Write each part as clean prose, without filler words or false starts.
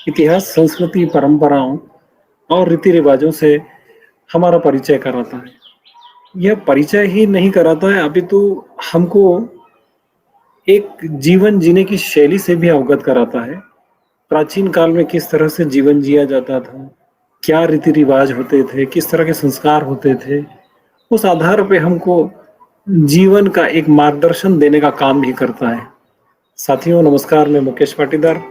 इतिहास, संस्कृति, परंपराओं और रीति रिवाजों से हमारा परिचय कराता है। यह परिचय ही नहीं कराता है, अपितु हमको एक जीवन जीने की शैली से भी अवगत कराता है। प्राचीन काल में किस तरह से जीवन जिया जाता था, क्या रीति रिवाज होते थे, किस तरह के संस्कार होते थे, उस आधार पे हमको जीवन का एक मार्गदर्शन देने का काम भी करता है। साथियों नमस्कार, मैं मुकेश पाटीदार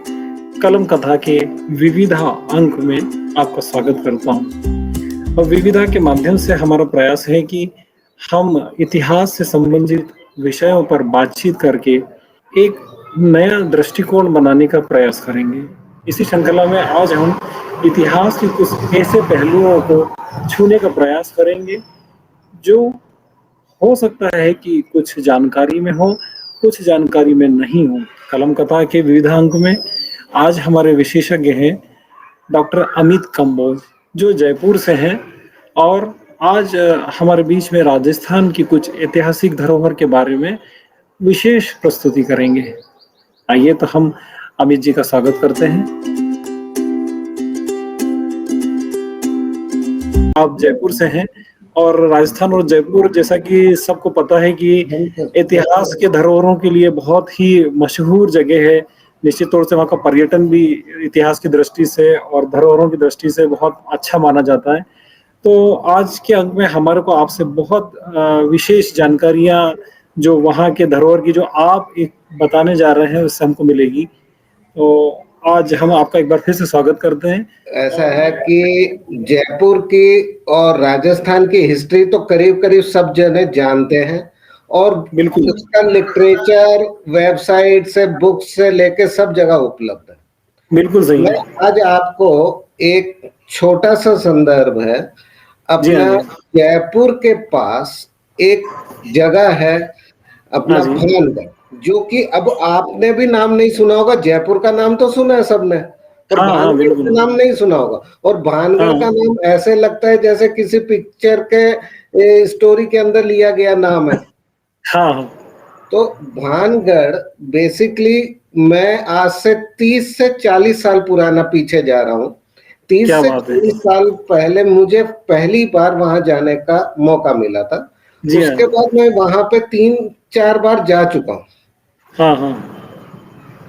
कलम कथा के विविधा अंक में आपका स्वागत करता हूँ। और विविधा के माध्यम से हमारा प्रयास है कि हम इतिहास से संबंधित विषयों पर बातचीत करके एक नया दृष्टिकोण बनाने का प्रयास करेंगे। इसी श्रृंखला में आज हम इतिहास के कुछ ऐसे पहलुओं को छूने का प्रयास करेंगे जो हो सकता है कि कुछ जानकारी में हो, कुछ जानकारी में नहीं हो। कलम कथा के विविध अंक में आज हमारे विशेषज्ञ हैं डॉक्टर अमित कंबोज, जो जयपुर से हैं और आज हमारे बीच में राजस्थान की कुछ ऐतिहासिक धरोहर के बारे में विशेष प्रस्तुति करेंगे। आइए तो हम अमित जी का स्वागत करते हैं। आप जयपुर से हैं और राजस्थान और जयपुर जैसा कि सबको पता है कि इतिहास के धरोहरों के लिए बहुत ही मशहूर जगह है। निश्चित तौर से वहाँ का पर्यटन भी इतिहास की दृष्टि से और धरोहरों की दृष्टि से बहुत अच्छा माना जाता है। तो आज के अंक में हमारे को आपसे बहुत विशेष जानकारियां जो वहाँ के धरोहर की जो आप एक बताने जा रहे हैं उससे हमको मिलेगी। तो आज हम आपका एक बार फिर से स्वागत करते हैं। ऐसा है कि जयपुर की और राजस्थान की हिस्ट्री तो करीब करीब सब जने जानते हैं और बिल्कुल उसका लिटरेचर, वेबसाइट से, बुक से लेके सब जगह उपलब्ध है। बिल्कुल सही मैं है। आज आपको एक छोटा सा संदर्भ है अपना जयपुर के पास एक जगह है अपना भानगढ़, जो कि अब आपने भी नाम नहीं सुना होगा। जयपुर का नाम तो सुना है सबने, पर भानगढ़ का नाम नहीं सुना होगा। और भानगढ़ का नाम ऐसे लगता है जैसे किसी पिक्चर के स्टोरी के अंदर लिया गया नाम है। हाँ। तो भानगढ़ बेसिकली मैं आज से 30 से 40 साल पुराना पीछे जा रहा हूँ। 30 से 40 साल पहले मुझे पहली बार वहां जाने का मौका मिला था। उसके बाद मैं वहां पे 3-4 बार जा चुका हूँ। हाँ।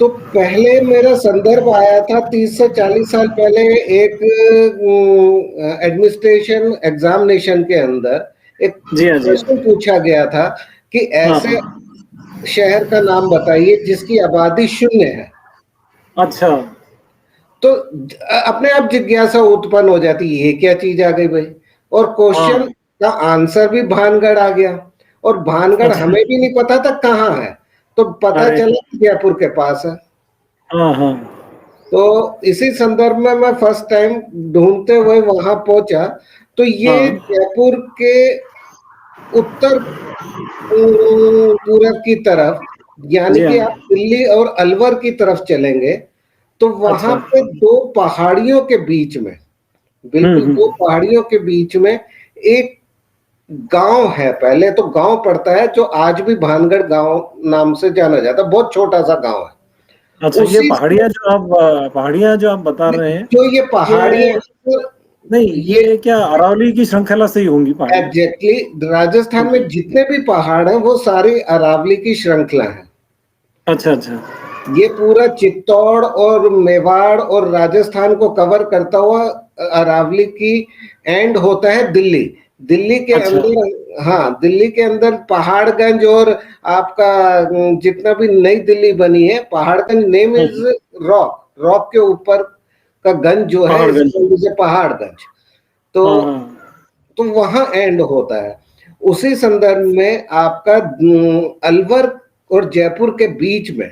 तो पहले मेरा संदर्भ आया था 30 से 40 साल पहले एक एडमिनिस्ट्रेशन एग्जामिनेशन के अंदर एक प्रश्न पूछा गया था कि ऐसे शहर का नाम बताइए जिसकी आबादी 0 है। अच्छा। तो अपने आप जिज्ञासा उत्पन्न हो जाती है, ये क्या चीज आ गई भाई। और क्वेश्चन का आंसर भी भानगढ़ आ गया। और भानगढ़ हमें भी नहीं पता था कहाँ है, तो पता चला जयपुर के पास है। तो इसी संदर्भ में मैं फर्स्ट टाइम ढूंढते हुए वहां पहुंचा। तो ये जयपुर के उत्तर पूरब की तरफ, यानी कि आप दिल्ली और अलवर की तरफ चलेंगे तो वहां पे 2 पहाड़ियों के बीच में, बिल्कुल 2 पहाड़ियों के बीच में एक गांव है। पहले तो गांव पड़ता है जो आज भी भानगढ़ गांव नाम से जाना जाता है। बहुत छोटा सा गांव है। अच्छा, ये पहाड़ियां जो आप बता रहे हैं, जो ये पहाड़ियां नहीं, ये क्या अरावली की श्रृंखला से ही होंगी पहाड़ी? एग्जैक्टली। राजस्थान में जितने भी पहाड़ हैं वो सारी अरावली की श्रृंखला है। अच्छा। ये पूरा चित्तौड़ और मेवाड़ और राजस्थान को कवर करता हुआ अरावली की एंड होता है दिल्ली। दिल्ली के अंदर, हाँ, दिल्ली के अंदर पहाड़गंज और आपका जितना भी नई दिल्ली बनी है, Paharganj name is rock, rock के ऊपर का गंज जो है इसे पहाड़गंज। तो वहां एंड होता है। उसी संदर्भ में आपका अलवर और जयपुर के बीच में,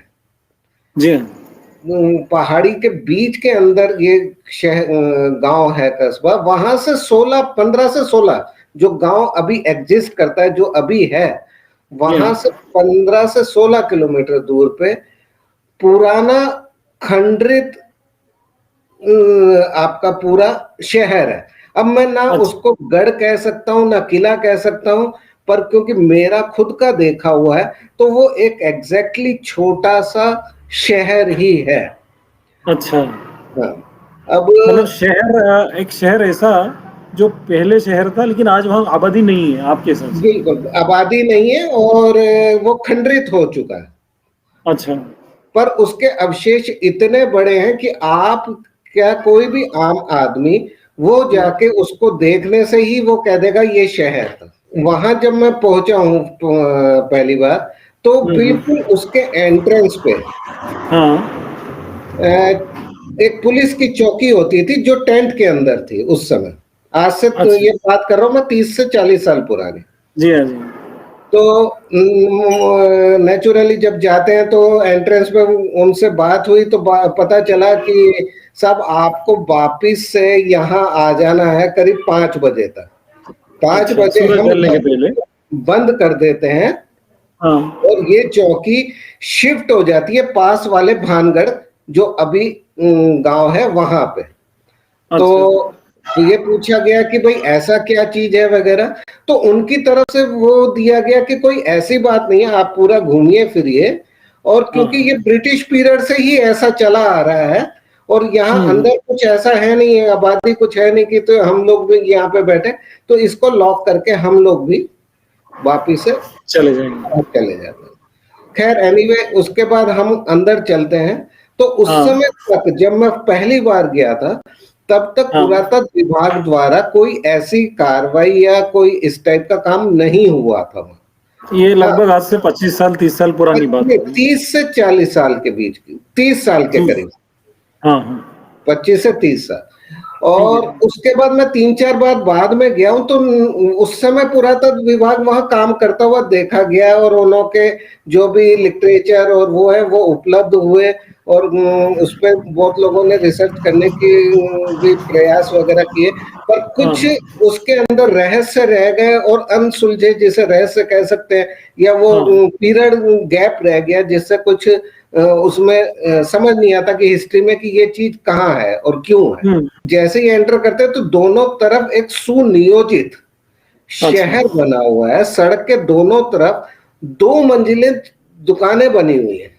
पहाड़ी के बीच के अंदर ये शहर गांव है, कस्बा। वहां से 15 से 16 जो गांव अभी एग्जिस्ट करता है, जो अभी है, वहां से 15 से 16 किलोमीटर दूर पे पुराना खंडरित आपका पूरा शहर है। अब मैं ना उसको गढ़ कह सकता हूँ ना किला कह सकता हूँ, पर क्योंकि मेरा खुद का देखा हुआ है तो वो एक एग्जैक्टली छोटा सा शहर ही है। अच्छा। हाँ। अब मतलब शहर, एक शहर ऐसा जो पहले शहर था लेकिन आज वहाँ आबादी नहीं है आपके हिसाब से? बिल्कुल आबादी नहीं है और वो खंडरित हो चुका है, अच्छा। पर उसके अवशेष इतने बड़े हैं कि आप क्या कोई भी आम आदमी वो जाके उसको देखने से ही वो कह देगा ये शहर था। वहां जब मैं पहुंचा हूँ पहली बार, तो बिल्कुल उसके एंट्रेंस पे हाँ। अ, एक पुलिस की चौकी होती थी जो टेंट के अंदर थी उस समय। आज से तो अच्छा। ये बात कर रहा हूँ मैं 30 से 40 साल पुरानी। जी हाँ, जी। तो नेचुरली जब जाते हैं तो एंट्रेंस पे उनसे बात हुई तो पता चला कि साहब आपको वापिस से यहाँ आ जाना है करीब 5 बजे तक। 5 बजे सूरज हम ढलने के पहले? बंद कर देते हैं हाँ। और ये चौकी शिफ्ट हो जाती है पास वाले भानगढ़ जो अभी गांव है वहां पे। तो अच्छा। ये पूछा गया कि भाई ऐसा क्या चीज है वगैरह, तो उनकी तरफ से वो दिया गया कि कोई ऐसी बात नहीं है, आप पूरा घूमिए फिरिए। और हाँ, क्योंकि हाँ। ये ब्रिटिश पीरियड से ही ऐसा चला आ रहा है और यहाँ अंदर कुछ ऐसा है नहीं है, आबादी कुछ है नहीं कि तो हम लोग भी यहाँ पे बैठे, तो इसको लॉक करके हम लोग भी वापिस से चले जाएंगे। चले जाते हैं। खैर एनीवे उसके बाद हम अंदर चलते हैं। तो उस हाँ, समय तक जब मैं पहली बार गया था तब तक हाँ। पुरातत्व विभाग द्वारा कोई ऐसी कार्रवाई या कोई इस टाइप का काम नहीं हुआ था। ये हाँ, लगभग आज से 25 साल 30 साल पुरानी बात होगी। 30 से 40 साल के बीच की, 30 साल के जी। करीब, हाँ, हाँ। 25 से 30 साल। ठीक है। और उसके बाद मैं 3-4 बार बाद में गया हूं तो उस समय पुरातत्व विभाग वहां काम करता हुआ देखा गया और उन्हों के जो भी लिटरेचर और वो है वो उपलब्ध हुए और उस पर बहुत लोगों ने रिसर्च करने की भी प्रयास वगैरह किए, पर हाँ, कुछ उसके अंदर रहस्य रह गए और अनसुलझे जिसे रहस्य कह सकते हैं, या वो हाँ। पीरियड गैप रह गया जिससे कुछ उसमें समझ नहीं आता कि हिस्ट्री में कि ये चीज कहाँ है और क्यों है। हम्म। जैसे ही एंटर करते हैं तो दोनों तरफ एक सुनियोजित अच्छा। शहर बना हुआ है, सड़क के दोनों तरफ 2 मंजिलें दुकानें बनी हुई है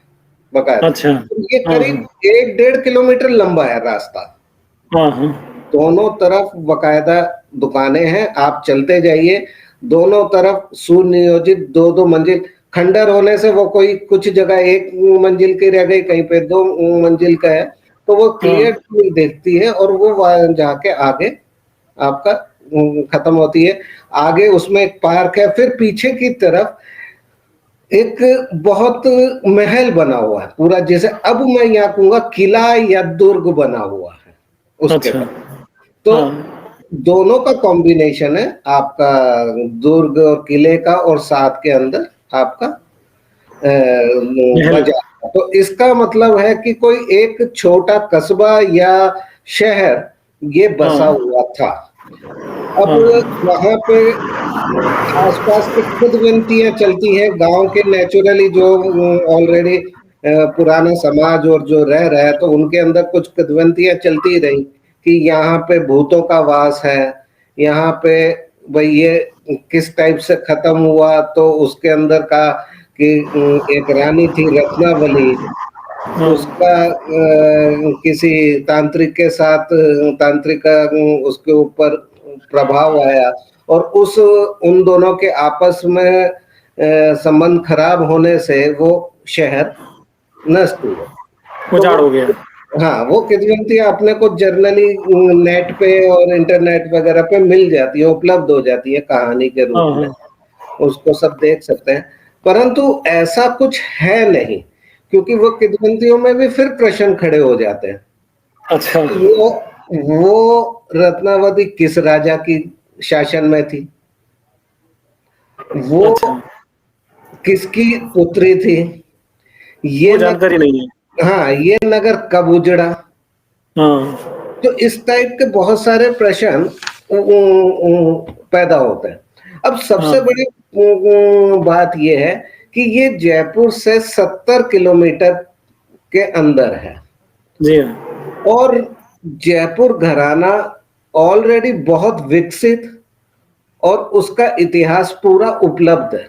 बकायदा। अच्छा। तो ये हाँ, करीब हाँ। 1-1.5 किलोमीटर लंबा है रास्ता। हाँ, हाँ। दोनों तरफ बकायदा दुकानें हैं, आप चलते जाइए, दोनों तरफ सुनियोजित 2-2 मंजिल। खंडर होने से वो कोई कुछ जगह 1 मंजिल की रह गई, कहीं पे 2 मंजिल का है, तो वो हाँ, क्लियर दिखती है और वो जाके आगे आपका खत्म होती है। आगे उसमें एक पार्क है, फिर पीछे की तरफ एक बहुत महल बना हुआ है पूरा, जैसे अब मैं यहाँ कहूंगा किला या दुर्ग बना हुआ है उसके अच्छा। पास। तो हाँ। दोनों का कॉम्बिनेशन है आपका, दुर्ग और किले का और साथ के अंदर आपका महल। बाजार का। तो इसका मतलब है कि कोई एक छोटा कस्बा या शहर ये बसा हाँ, हुआ था। अब हाँ। वहां पे आसपास की किंवदंतियां चलती है गांव के, नेचुरली जो ऑलरेडी पुराना समाज और जो रह रहा है तो उनके अंदर कुछ किंवदंतियां चलती रही कि यहाँ पे भूतों का वास है, यहाँ पे भाई ये किस टाइप से खत्म हुआ, तो उसके अंदर का कि एक रानी थी रत्नावली, हाँ। उसका किसी तांत्रिक के साथ तांत्रिक का उसके ऊपर प्रभाव आया और उस उन दोनों के आपस में संबंध खराब होने से वो शहर नष्ट हुआ। तो उजाड़ वो, हो गया। हाँ वो किंवदंती अपने को जर्नली नेट पे और इंटरनेट वगैरह पे मिल जाती है, उपलब्ध हो जाती है कहानी के रूप हाँ, में, हाँ। उसको सब देख सकते हैं। परंतु ऐसा कुछ है नहीं, क्योंकि वो किंवदंतियों में भी फिर प्रश्न खड़े हो जाते हैं। अच्छा। वो रत्नावती किस राजा की शासन में थी, वो अच्छा। किसकी पुत्री थी, ये वो जानकारी नगर, नहीं है। हाँ ये नगर कब उजड़ा। हाँ। तो इस टाइप के बहुत सारे प्रश्न पैदा होते हैं। अब सबसे हाँ। बड़ी बात यह है कि ये जयपुर से 70 किलोमीटर के अंदर है जी हाँ। और जयपुर घराना ऑलरेडी बहुत विकसित और उसका इतिहास पूरा उपलब्ध है।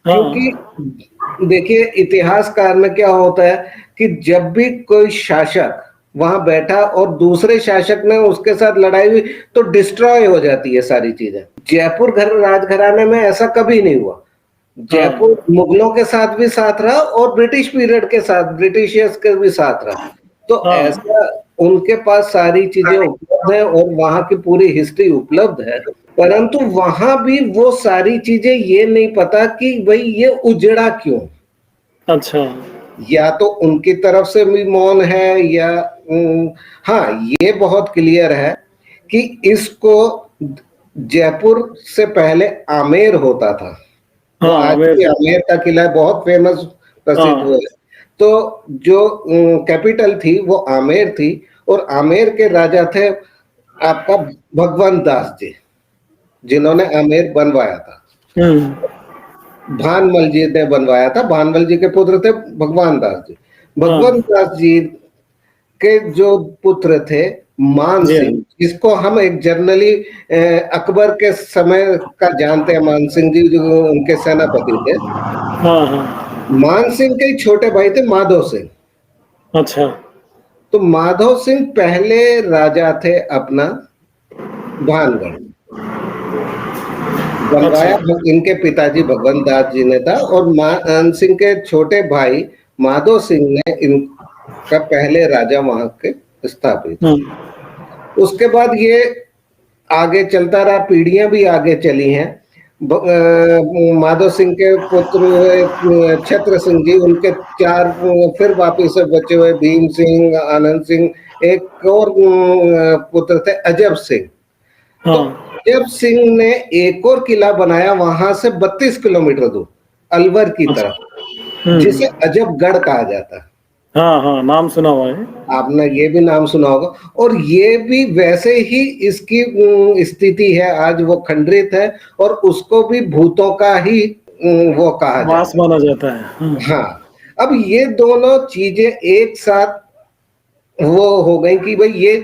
क्योंकि हाँ। देखिए इतिहासकार में क्या होता है कि जब भी कोई शासक वहां बैठा और दूसरे शासक ने उसके साथ लड़ाई हुई तो डिस्ट्रॉय हो जाती है सारी चीजें। जयपुर राजघराने में ऐसा कभी नहीं हुआ। जयपुर हाँ मुगलों के साथ भी साथ रहा और ब्रिटिश पीरियड के साथ ब्रिटिशियर्स के भी साथ रहा। तो हाँ। ऐसा उनके पास सारी चीजें उपलब्ध है और वहां की पूरी हिस्ट्री उपलब्ध है, परंतु वहां भी वो सारी चीजें ये नहीं पता कि भाई ये उजड़ा क्यों। अच्छा। या तो उनकी तरफ से भी मौन है या हाँ ये बहुत क्लियर है कि इसको जयपुर से पहले आमेर होता था। वो हाँ आज आमेर भी था। आमेर का किला बहुत फेमस प्रसिद्ध हुआ हाँ। है। तो जो कैपिटल थी वो आमेर थी और आमेर के राजा थे आपका भगवंत दास जी, जिन्होंने आमेर बनवाया था। हम्म। भानमल जी ने बनवाया था, भानमल जी के पुत्र थे भगवान दास जी। भगवंत हाँ दास जी के जो पुत्र थे मान जी। सिंह, जिसको हम एक जनरली अकबर के समय का जानते हैं, मान सिंह जी जो उनके सेनापति थे। हाँ हाँ। मान सिंह के छोटे भाई थे माधव सिंह। अच्छा। तो माधव सिंह पहले राजा थे अपना भानगढ़, अच्छा। बनवाया इनके पिताजी भगवंत दास जी ने था और मान सिंह के छोटे भाई माधव सिंह ने इनका पहले राजा वहां के स्थापित। हम्म। उसके बाद ये आगे चलता रहा, पीढ़ियां भी आगे चली हैं। माधव सिंह के पुत्र हुए छत्र सिंह जी, उनके चार फिर वापिस से बचे हुए भीम सिंह, आनंद सिंह, एक और पुत्र थे अजब सिंह। तो हाँ। अजब सिंह ने एक और किला बनाया वहां से 32 किलोमीटर दूर अलवर की अच्छा। तरफ, जिसे अजबगढ़ कहा जाता है। हाँ हाँ नाम सुना हुआ है। आपने ये भी नाम सुना होगा। और ये भी वैसे ही इसकी स्थिति है, आज वो खंडित है और उसको भी भूतों का ही वो कहा वास जाता माना जाता है। है। हाँ, अब ये दोनों चीजें एक साथ वो हो गई कि भाई ये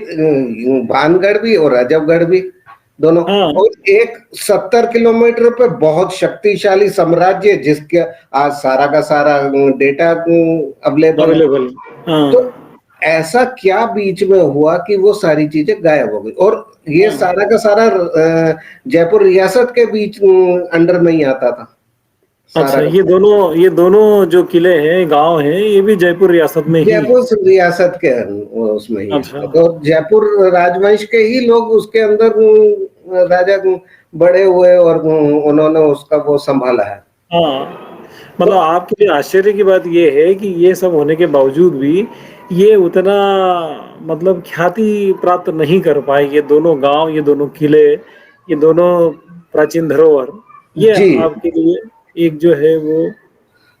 भानगढ़ भी और अजबगढ़ भी दोनों। हाँ और एक 70 किलोमीटर पे बहुत शक्तिशाली साम्राज्य जिसके आज सारा का सारा डेटा अवेलेबल है। अवेलेबल। हाँ तो ऐसा क्या बीच में हुआ कि वो सारी चीजें गायब हो गई और ये हाँ। सारा का सारा जयपुर रियासत के बीच अंडर में ही आता था सारा अच्छा, का। ये दोनों जो किले हैं, गांव हैं, ये भी जयपुर रियासत में ही है। जयपुर रियासत के उसमें ही अच्छा। आता था और जयपुर राजवंश के ही लोग उसके अंदर राजा बड़े हुए और उन्होंने उसका वो संभाला है। हाँ तो मतलब आपके लिए आश्चर्य की बात ये है कि ये सब होने के बावजूद भी ये उतना मतलब ख्याति प्राप्त नहीं कर पाए, ये दोनों गांव, ये दोनों किले, ये दोनों प्राचीन धरोहर, ये जी आपके लिए एक जो है वो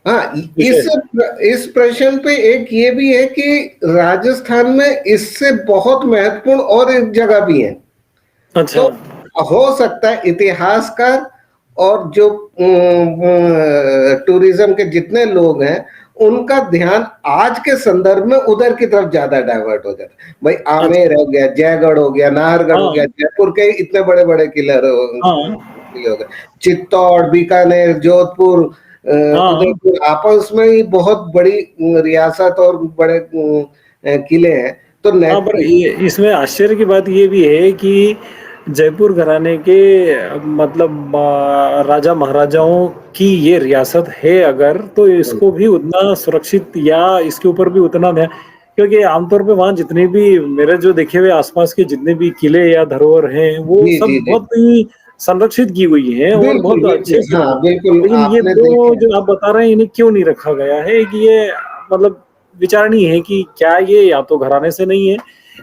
हाँ, विषय है। इस प्रश्न पे एक ये भी है कि राजस्थान में इससे बहुत महत्वपूर्ण और एक जगह भी है। अच्छा। तो हो सकता है इतिहासकार और जो टूरिज्म के जितने लोग हैं उनका ध्यान आज के संदर्भ में उधर की तरफ ज्यादा डाइवर्ट हो जाता है। भाई अच्छा। आमेर हो गया, जयगढ़ हो गया, नाहरगढ़ हो हाँ गया, जयपुर के इतने बड़े बड़े हाँ किले हो गए, चित्तौड़, बीकानेर, जोधपुर, हाँ उदयपुर आपस में ही बहुत बड़ी रियासत और बड़े किले हैं। तो हाँ। पर ये इसमें आश्चर्य की बात ये भी है कि जयपुर घराने के मतलब राजा महाराजाओं की ये रियासत है अगर, तो इसको भी उतना सुरक्षित या इसके ऊपर भी उतना ध्यान, क्योंकि आमतौर पे वहाँ जितने भी मेरे जो देखे हुए आसपास के जितने भी किले या धरोहर हैं वो जी सब जी जी बहुत ही संरक्षित की हुई हैं और बिल्कुल बहुत अच्छे बिल्कुल, से हाँ हैं। बिल्कुल लेकिन ये आपने दो देखे। जो आप बता रहे हैं इन्हें क्यों नहीं रखा गया है, कि ये मतलब विचारणीय है कि क्या ये या तो घराने से नहीं है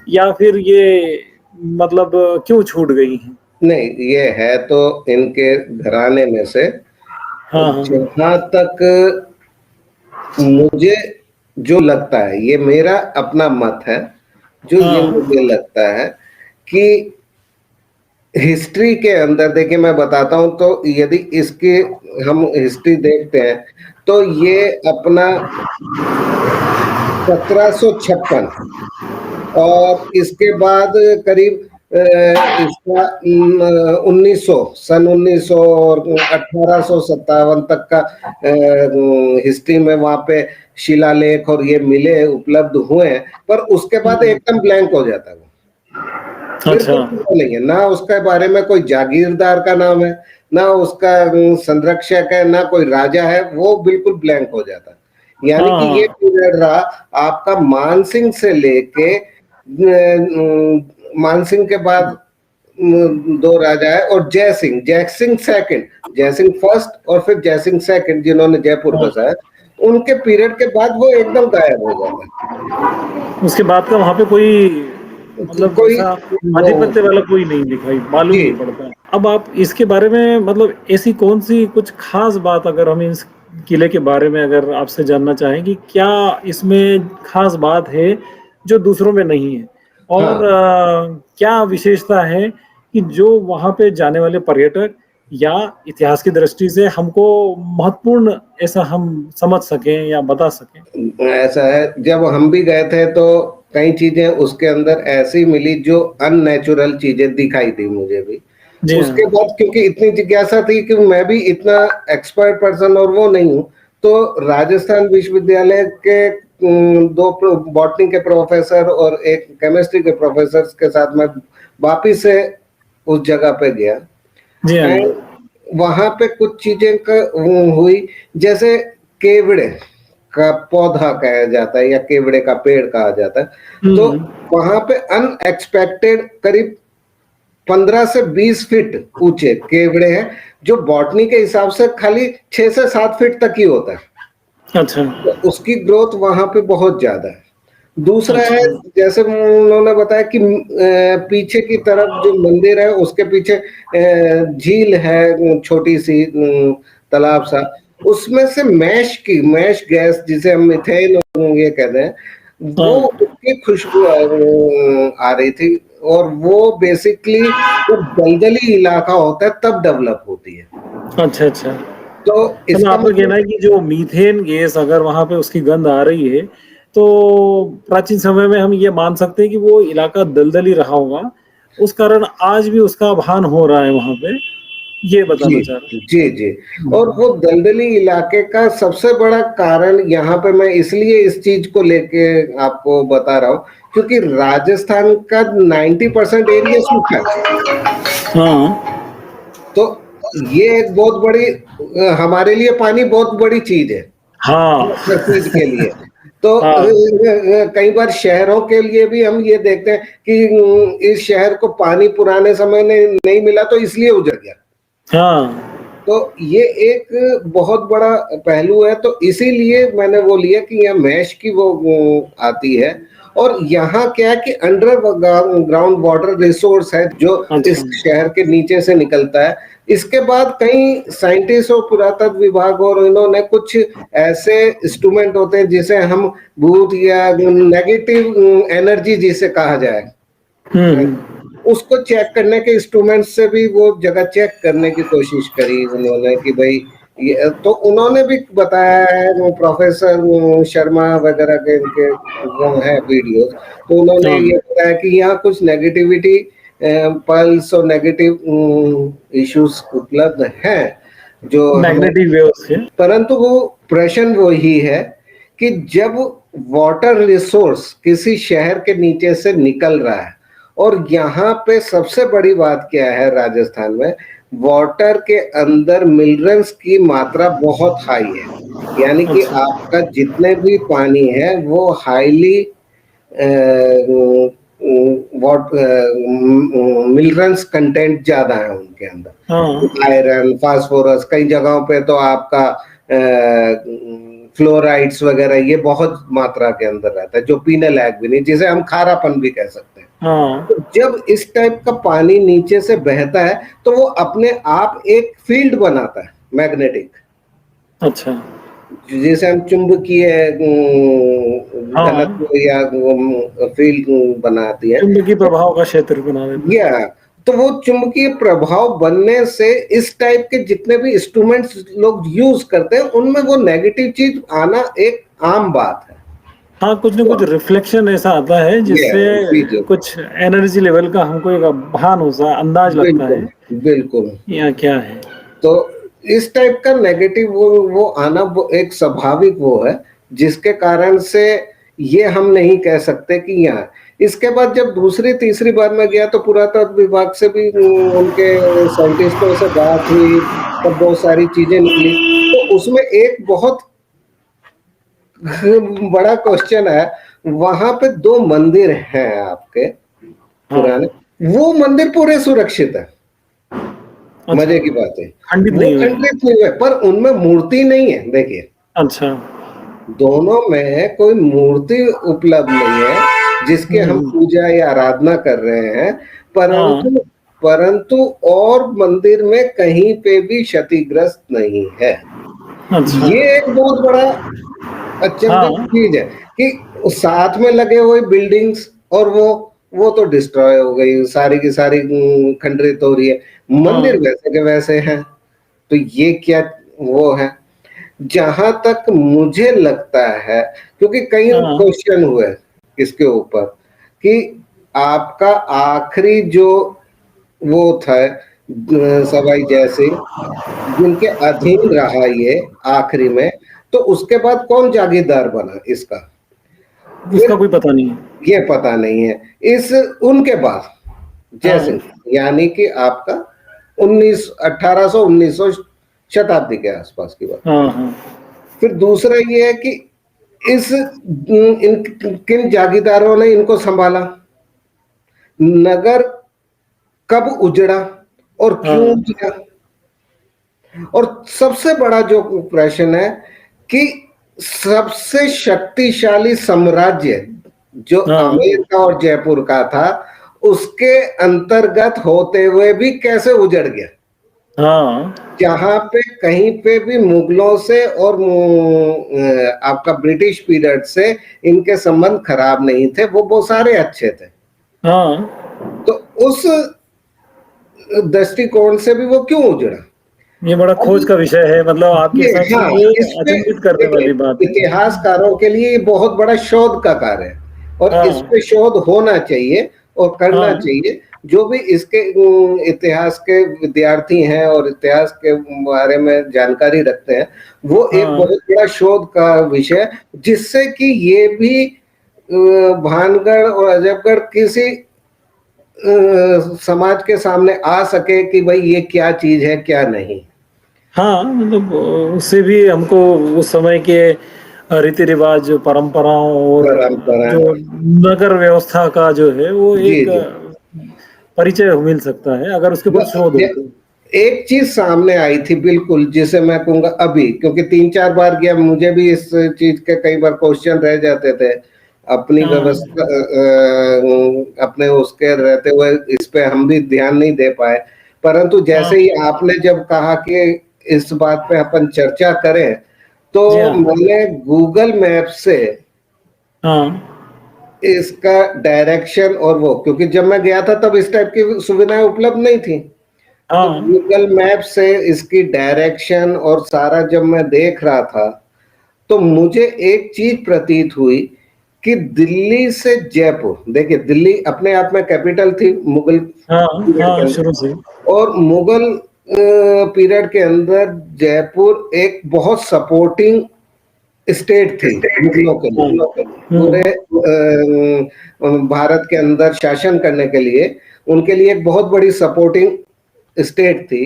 या फिर ये मतलब क्यों छूट गई है। नहीं, ये है तो इनके घराने में से। हाँ हाँ जहां तक मुझे जो लगता है, ये मेरा अपना मत है, जो ये हाँ मुझे लगता है कि हिस्ट्री के अंदर देखिए मैं बताता हूं तो यदि इसकी हम हिस्ट्री देखते हैं तो ये अपना 1756 और इसके बाद करीब इसका 1900 सन 1900 और 1857 तक का हिस्ट्री में वहां पे शिलालेख और ये मिले उपलब्ध हुए हैं, पर उसके बाद एकदम ब्लैंक हो जाता है वो, अच्छा। बिल्कुल नहीं है ना उसके बारे में कोई जागीरदार का नाम है, ना उसका संरक्षक है, ना कोई राजा है, वो बिल्कुल ब्लैंक हो जाता है। यानी कि ये हाँ पीरियड रहा आपका मानसिंह से लेके मानसिंह के बाद दो राजा है, और जय सिंह सेकंड, जय सिंह फर्स्ट और फिर जय सिंह सेकंड जिन्होंने जयपुर हाँ। बसाया, उनके पीरियड के बाद वो एकदम गायब हो जाता है। उसके बाद का वहां पे कोई मतलब कोई ऐसा वो आधिपत्य वाला कोई नहीं दिखाई, मालूम जी नहीं पड़ता। अब आप इसके बारे में मतलब ऐसी कौन सी कुछ खास बात अगर हम इस किले के बारे में अगर आपसे जानना चाहें कि क्या इसमें खास बात है जो दूसरों में नहीं है, और हाँ क्या विशेषता है कि जो वहां पे जाने वाले पर्यटक या इतिहास की दृष्टि से हमको महत्वपूर्ण ऐसा हम समझ सकें या बता सकें। ऐसा है, जब हम भी गए थे तो कई चीजें उसके अंदर ऐसी मिली जो अननेचुरल चीजें दिखाई दी मुझे भी। जी हाँ। उसके बाद क्योंकि इतनी जिज्ञासा थी कि मैं भी इतना एक्सपर्ट पर्सन और वो नहीं हूँ, तो राजस्थान विश्वविद्यालय के दो बॉटनी के प्रोफेसर और एक केमिस्ट्री के प्रोफेसर के साथ मैं वापिस से उस जगह पे गया। जी हाँ। एंड वहां पे कुछ चीजें हुई, जैसे केवड़े का पौधा कहा जाता है या केवड़े का पेड़ कहा जाता है, तो हम्म। वहां पे अनएक्सपेक्टेड करीब 15 से 20 फीट ऊंचे केवड़े हैं, जो बॉटनी के हिसाब से खाली 6 से 7 फीट तक ही होता है, अच्छा तो उसकी ग्रोथ वहां पे बहुत ज्यादा है। दूसरा है, अच्छा। जैसे उन्होंने बताया कि पीछे की तरफ जो मंदिर है उसके पीछे झील है, छोटी सी तालाब सा, उसमें से मैश गैस जिसे हम मिथेन ये कहते हैं, वो हाँ। उसकी खुशबू आ रही थी, और वो बेसिकली जब दलदली इलाका होता है तब डेवलप होती है। अच्छा अच्छा। तो मतलब इसका आपका कहना मतलब है कि जो मीथेन गैस अगर वहां पे उसकी गंध आ रही है, तो प्राचीन समय में हम ये मान सकते हैं कि वो इलाका दलदली रहा होगा, उस कारण आज भी उसका भान हो रहा है वहां पे, ये बताना जी चाह रहे जी जी, हैं। और वो दलदली इलाके का सबसे बड़ा कारण यहाँ पे मैं इसलिए इस चीज को लेके आपको बता रहा हूँ, क्योंकि राजस्थान का 90% एरिया सूखा है। हाँ तो ये एक बहुत बड़ी हमारे लिए पानी बहुत बड़ी चीज है हाँ। हर चीज के लिए। तो हाँ कई बार शहरों के लिए भी हम ये देखते हैं कि इस शहर को पानी पुराने समय में नहीं मिला तो इसलिए उजड़ गया। हाँ। तो ये एक बहुत बड़ा पहलू है, तो इसीलिए मैंने वो लिया कि यहाँ मैश की वो आती है। और यहाँ क्या है कि अंडर ग्राउंड वाटर रिसोर्स है जो अच्छा। इस शहर के नीचे से निकलता है। इसके बाद कई साइंटिस्ट और पुरातत्व विभाग और इन्होंने कुछ ऐसे इंस्ट्रूमेंट होते हैं जिसे हम भूत या नेगेटिव एनर्जी जिसे कहा जाए, हम्म। उसको चेक करने के इंस्ट्रूमेंट से भी वो जगह चेक करने की कोशिश करी उन्होंने कि भाई ये, तो उन्होंने भी बताया है, वो प्रोफेसर शर्मा वगैरह के इनके वो है वीडियोस, तो उन्होंने हाँ ये बताया कि यहाँ कुछ नेगेटिविटी पल्स और नेगेटिव इश्यूज उपलब्ध हैं जो हमें, मैग्नेटिक वेव्स है। परंतु वो प्रश्न वो ही है कि जब वाटर रिसोर्स किसी शहर के नीचे से निकल रहा है, और यहाँ पे सबसे बड़ी बात क्या है राजस्थान में, वाटर के अंदर मिनरल्स की मात्रा बहुत हाई है। यानी कि अच्छा। आपका जितने भी पानी है वो हाईली वॉट मिनरल्स कंटेंट ज्यादा है उनके हाँ अंदर, आयरन फास्फोरस, कई जगहों पे तो आपका फ्लोराइड्स वगैरह ये बहुत मात्रा के अंदर रहता है, जो पीने लायक भी नहीं, जिसे हम खारापन भी कह सकते हैं। हाँ। तो जब इस टाइप का पानी नीचे से बहता है तो वो अपने आप एक फील्ड बनाता है मैग्नेटिक, अच्छा। जिसे हम चुंबकीय हाँ, घनत्व या फील्ड बनाती है। चुंबकीय तो प्रभाव का क्षेत्र बना देता है। या तो वो चुंबकीय प्रभाव बनने से इस टाइप के जितने भी इंस्ट्रूमेंट्स लोग यूज करते हैं उनमें वो नेगेटिव चीज आना एक आम बात है। हाँ, कुछ ना कुछ तो रिफ्लेक्शन ऐसा आता है ये जिससे जी, जी। कुछ एनर्जी लेवल का हमको एक भान हो सा अंदाज लगता बिल्कुल, है, बिल्कुल। यहाँ क्या है। तो इस टाइप का नेगेटिव वो आना वो एक स्वाभाविक वो है, जिसके कारण से ये हम नहीं कह सकते कि यहाँ इसके बाद जब दूसरी तीसरी बार मैं गया तो पुरातत्व विभाग से भी उनके साइंटिस्टों से बात हुई, तब बहुत सारी चीजें निकली। तो उसमें एक बहुत बड़ा क्वेश्चन है, वहां पे 2 मंदिर हैं आपके पुराने, हाँ, वो मंदिर पूरे सुरक्षित है। अच्छा, मजे की बात है, खंडित वो नहीं हुए हैं। खंडित नहीं हुए, पर उनमें मूर्ति नहीं है। देखिए, अच्छा, दोनों में कोई मूर्ति उपलब्ध नहीं है जिसके हम हुँ, पूजा या आराधना कर रहे हैं, हाँ, परंतु परंतु और मंदिर में कहीं पे भी क्षतिग्रस्त नहीं है। अच्छा, ये एक बहुत बड़ा अचंभित हाँ, चीज है कि साथ में लगे हुए बिल्डिंग्स और वो तो डिस्ट्रॉय हो गई, सारी की सारी खंडरित हो रही है, मंदिर हाँ, वैसे के वैसे हैं। तो ये क्या वो है। जहां तक मुझे लगता है, क्योंकि कई हाँ, क्वेश्चन हुए इसके ऊपर कि आपका आखिरी जो वो था सवाई जैसे जिनके अधीन रहा ये आखिरी में, तो उसके बाद कौन जागीरदार बना इसका, फिर उसका कोई पता नहीं है। ये पता नहीं है। इस उनके बाद हाँ, जैसे यानी कि आपका 1800 1900 शताब्दी के आसपास की बात। हाँ, हाँ, फिर दूसरा ये है कि इस इन किन जागीरदारों ने इनको संभाला, नगर कब उजड़ा और क्यों हाँ, उजड़ा, और सबसे बड़ा जो प्रश्न है कि सबसे शक्तिशाली साम्राज्य जो हाँ, आमेर का और जयपुर का था, उसके अंतर्गत होते हुए भी कैसे उजड़ गया, हाँ, जहां पे कहीं पे भी मुगलों से और आपका ब्रिटिश पीरियड से इनके संबंध खराब नहीं थे, वो सारे अच्छे थे। हाँ, तो उस दृष्टिकोण से भी वो क्यों उजड़ा। ये बड़ा अब खोज का विषय है, मतलब आपके ये हिसाब से हाँ, ये इस पे अचंभित करने देखिए, वाली बात है। इतिहासकारों के लिए ये बहुत बड़ा शोध का कार्य है और इस हाँ, पे शोध होना चाहिए और करना हाँ, चाहिए। जो भी इसके इतिहास के विद्यार्थी हैं और इतिहास के बारे में जानकारी रखते हैं, वो एक हाँ, बहुत बड़ा शोध का विषय है, जिससे कि ये भी भानगढ़ और अजबगढ़ किसी समाज के सामने आ सके कि भाई ये क्या चीज है क्या नहीं। हाँ, मतलब उससे भी हमको उस समय के रीति-रिवाज, परंपराओं और परंपरा, जो नगर व्यवस्था का जो है, वो जी एक जी। परिचय मिल सकता है, अगर उसके ऊपर शोध हो तो। एक चीज सामने आई थी बिल्कुल, जिसे मैं कहूंगा अभी, क्योंकि 3 4 बार गया, मुझे भी इस चीज के कई बार क्वेश्चन रह जाते थे अपनी हाँ, व्यवस्था अपने उसके रहते हुए, इस पे हम भी ध्यान नहीं दे पाए। परंतु हाँ, जैसे ही आपने जब कहा कि इस बात पे अपन चर्चा करें, तो जी हाँ, मैंने गूगल मैप से हाँ, इसका डायरेक्शन और वो, क्योंकि जब मैं गया था तब इस टाइप की सुविधाएं उपलब्ध नहीं थी, तो हाँ, गूगल मैप से इसकी डायरेक्शन और सारा जब मैं देख रहा था, तो मुझे एक चीज प्रतीत हुई कि दिल्ली से जयपुर, देखिए दिल्ली अपने आप में कैपिटल थी मुगल हाँ, पीरियड के हाँ, अंदर, शुरू से। और मुगल पीरियड के अंदर जयपुर एक बहुत सपोर्टिंग स्टेट थी मुगलों के हाँ, लिए, पूरे हुँ, भारत के अंदर शासन करने के लिए उनके लिए एक बहुत बड़ी सपोर्टिंग स्टेट थी।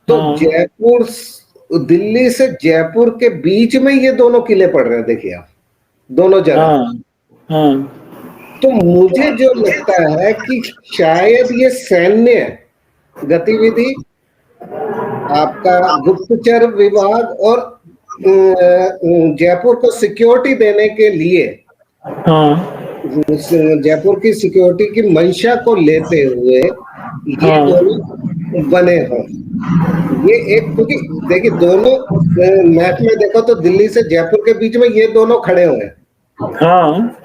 तो हाँ, जयपुर, दिल्ली से जयपुर के बीच में ये दोनों किले पड़ रहे हैं, देखिए आप, दोनों जगह। हाँ, हाँ, तो मुझे जो लगता है कि शायद ये सैन्य गतिविधि, आपका गुप्तचर विभाग और जयपुर को सिक्योरिटी देने के लिए, हाँ, जयपुर की सिक्योरिटी की मंशा को लेते हुए ये हाँ, दोनों बने हों। ये एक, क्योंकि देखिए दोनों मैप में देखो तो दिल्ली से जयपुर के बीच में ये दोनों खड़े हुए हैं। हाँ,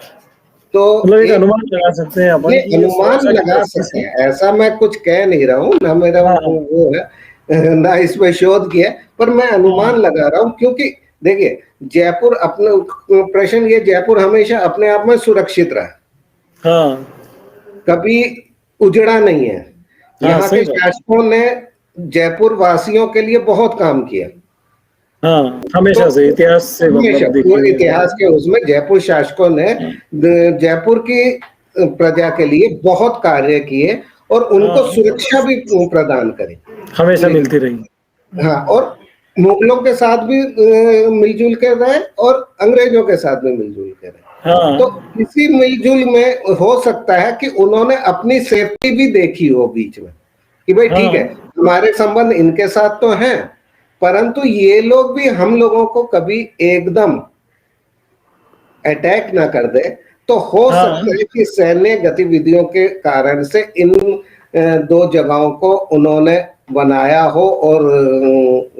तो मतलब एक एक अनुमान लगा सकते हैं ये अपन कि ये अनुमान सुरक्षा की लगा दृष्टि सकते से। हैं, ऐसा मैं कुछ कह नहीं रहा हूँ, ना मेरा हाँ, वो है ना इस पे शोध किया, पर मैं अनुमान हाँ, लगा रहा हूँ, क्योंकि देखिए, जयपुर अपने प्रश्न ये, जयपुर हमेशा अपने आप में सुरक्षित रहा, हाँ, कभी उजड़ा नहीं है। हाँ, यहाँ सही के बात। शासकों ने जयपुर वासियों के लिए बहुत काम किया। हाँ, तो हमेशा से इतिहास से हमेशा मतलब पूरे देखिए। इतिहास के उसमें जयपुर शासकों ने हाँ, जयपुर की प्रजा के लिए बहुत कार्य किए और उनको हाँ, सुरक्षा भी प्रदान करी। हमेशा लेकिन मिलती रही। हाँ, और मुगलों के साथ भी मिलजुल के रहे और अंग्रेजों के साथ भी मिलजुल के रहे। हाँ, तो इसी मिलजुल में हो सकता है कि उन्होंने अपनी सेफ्टी भी देखी हो बीच में, कि भाई ठीक है, हाँ, हमारे संबंध इनके साथ तो हैं, परंतु ये लोग भी हम लोगों को कभी एकदम अटैक ना कर दे। तो हो हाँ, सकता है कि सैन्य गतिविधियों के कारण से इन दो जगहों को उन्होंने बनाया हो और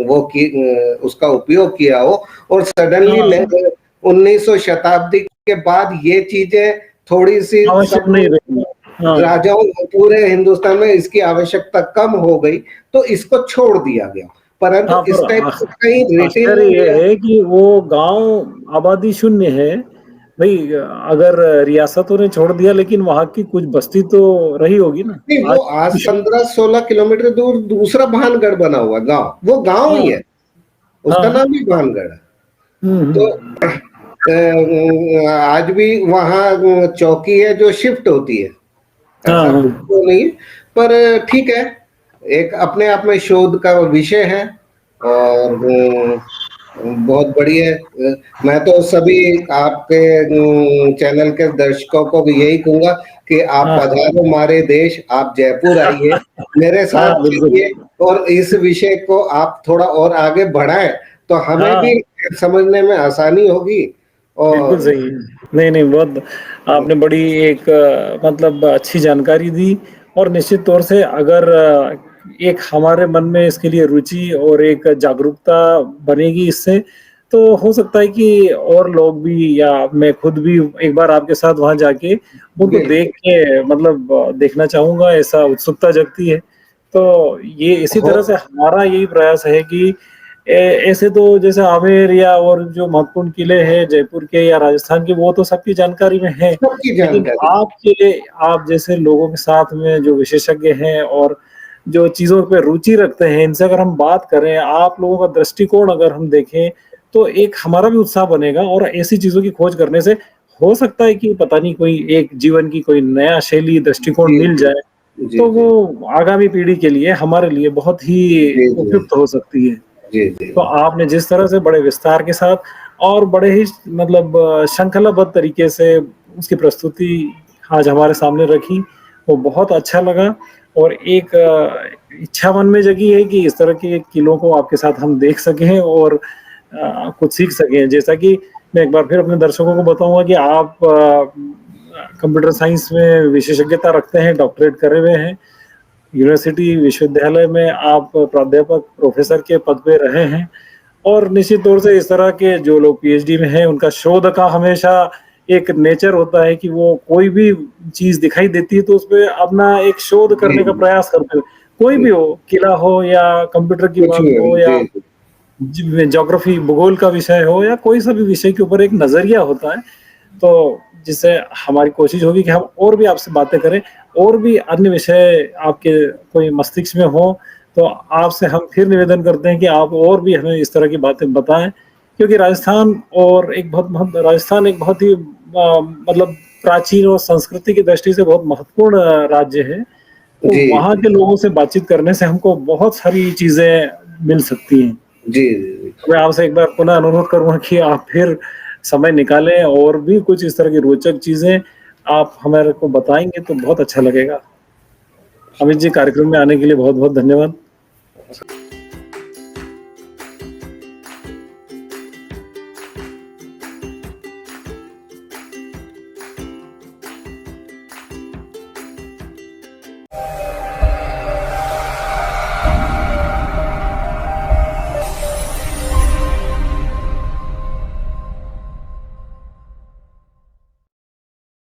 वो की उसका उपयोग किया हो, और सडनली हाँ, 1900 शताब्दी के बाद ये चीजें थोड़ी सी आवश्यक सब नहीं रही। हाँ, राजाओं, पूरे हिंदुस्तान में इसकी आवश्यकता कम हो गई, तो इसको छोड़ दिया गया। परंतु हाँ, इस पर टाइप से कहीं आश्चर्य रिटिन ये है कि वो गांव आबादी शून्य है भाई। अगर रियासतों ने छोड़ दिया, लेकिन वहां की कुछ बस्ती तो रही होगी ना नहीं, वो आज आज। 15-16 किलोमीटर दूर दूसरा भानगढ़ बना हुआ गांव, वो गांव ही हाँ, है, उसका हाँ, नाम ही भानगढ़ है। हम्म, तो आज भी वहां चौकी है जो शिफ्ट होती है, हाँ, ऐसा कुछ हाँ, तो नहीं, पर ठीक है, एक अपने आप में शोध का विषय है। और बहुत बढ़िया है। मैं तो सभी आपके चैनल के दर्शकों को भी यही कहूंगा कि आप हाँ, पधारो हमारे देश, आप जयपुर आइए, मेरे हाँ, साथ बिल्कुल। चलिए, और इस विषय को आप थोड़ा और आगे बढ़ाएं, तो हमें हाँ, भी समझने में आसानी होगी। बिल्कुल और सही है। नहीं, नहीं, बहुत आपने बड़ी एक मतलब अच्छी जानकारी दी। और निश्चित तौर से अगर एक हमारे मन में इसके लिए रुचि और एक जागरूकता बनेगी इससे, तो हो सकता है कि और लोग भी या मैं खुद भी एक बार आपके साथ वहां जाके उनको देख बिल्कुल के मतलब देखना चाहूंगा, ऐसा उत्सुकता जगती है। तो ये इसी हो, तरह से हमारा यही प्रयास है कि ऐसे तो जैसे आमेर या और जो महत्वपूर्ण किले हैं जयपुर के या राजस्थान के, वो तो सबकी जानकारी में है। सबकी लेकिन जानकारी। आपके आप जैसे लोगों के साथ में जो विशेषज्ञ हैं और जो चीजों पे रुचि रखते हैं, इनसे अगर हम बात करें, आप लोगों का दृष्टिकोण अगर हम देखें, तो एक हमारा भी उत्साह बनेगा। और ऐसी चीजों की खोज करने से हो सकता है कि पता नहीं कोई एक जीवन की कोई नया शैली दृष्टिकोण जी मिल जी जाए, जी तो जी वो आगामी पीढ़ी के लिए हमारे लिए बहुत ही जी जी उपयुक्त हो सकती है। जी जी तो आपने जिस तरह से बड़े विस्तार के साथ और बड़े ही मतलब श्रृंखलाबद्ध तरीके से उसकी प्रस्तुति आज हमारे सामने रखी, वो बहुत अच्छा लगा। और एक इच्छा मन में जगी है कि इस तरह के किलों को आपके साथ हम देख सकें और कुछ सीख सकें। जैसा कि मैं एक बार फिर अपने दर्शकों को बताऊंगा कि आप कंप्यूटर साइंस में विशेषज्ञता रखते हैं, डॉक्टरेट करे हुए हैं, यूनिवर्सिटी विश्वविद्यालय में आप प्राध्यापक प्रोफेसर के पद पे रहे हैं। और निश्चित तौर से इस तरह के जो लोग पीएचडी में हैं, उनका शोध का हमेशा एक नेचर होता है कि वो कोई भी चीज दिखाई देती है तो उस पर अपना एक शोध जी करने का प्रयास करते हैं। कोई जी, भी हो, किला हो या कंप्यूटर की कुछ बात भी हो, हो या जी जी ज्योग्राफी भूगोल का विषय हो या कोई सा भी विषय के ऊपर एक नजरिया होता है। तो जिससे हमारी कोशिश होगी कि हम और भी आपसे बातें करें, और भी अन्य विषय आपके कोई मस्तिष्क में हो, तो आपसे हम फिर निवेदन करते हैं कि आप और भी हमें इस तरह की बातें बताएं। क्योंकि राजस्थान एक बहुत ही मतलब प्राचीन और संस्कृति की दृष्टि से बहुत महत्वपूर्ण राज्य है। तो जी वहाँ के लोगों से बातचीत करने से हमको बहुत सारी चीजें मिल सकती हैं। जी जी तो मैं आपसे एक बार पुनः अनुरोध करूंगा कि आप फिर समय निकालें और भी कुछ इस तरह की रोचक चीजें आप हमारे को बताएंगे तो बहुत अच्छा लगेगा। अमित जी, कार्यक्रम में आने के लिए बहुत बहुत धन्यवाद।